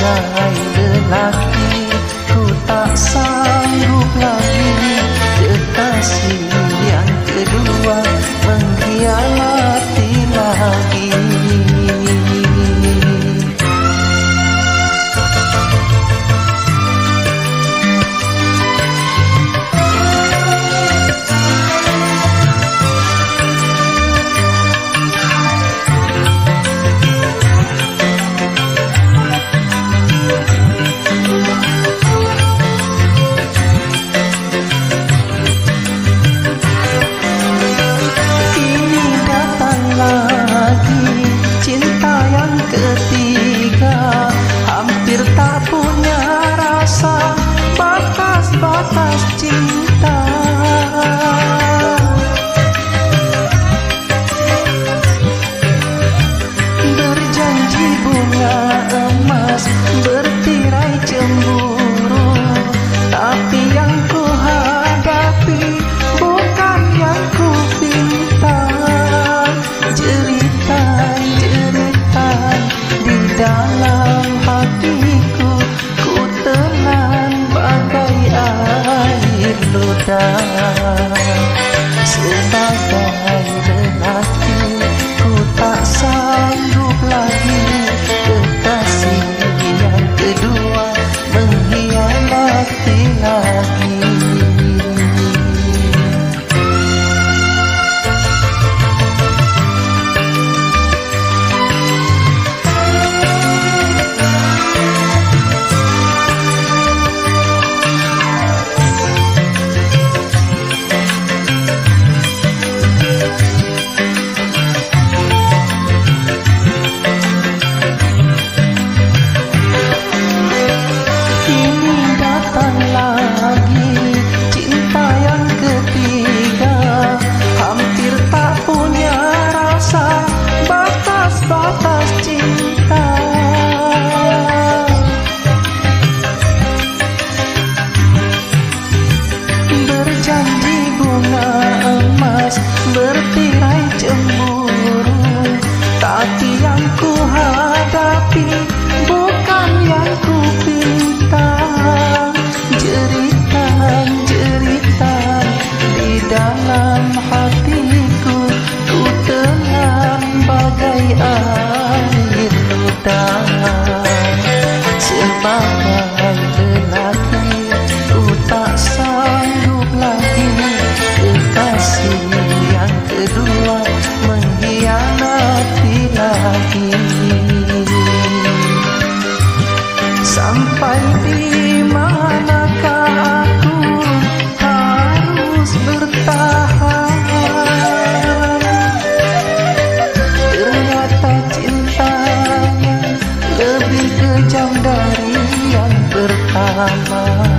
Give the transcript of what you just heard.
sebagai lelaki ku tak sanggup lagi kekasih yang kedua mengkhianati lagi. Ketiga hampir tak punya rasa, batas-batas cinta. Berjanji bunga emas, bertirai cemburu, tapi yang ku hadapi bukan yang ku pinta. Dalam hatiku ku telan bagai air ludah. Sebagai lelaki ku tak sanggup lagi kekasih yang kedua mengkhianati lagi. Batas cinta. Berjanji bunga emas, bertirai cemburu, tapi yang ku hadapi bukan yang ku pinta. Jeritan-jeritan di dalam hatiku ku telan bagai air ludah. Sebagai lelaki ku tak sanggup lagi kekasih yang kedua mengkhianati lagi. Sampai di manakah aku harus bertahan? Cintanya lebih kejam dari yang pertama.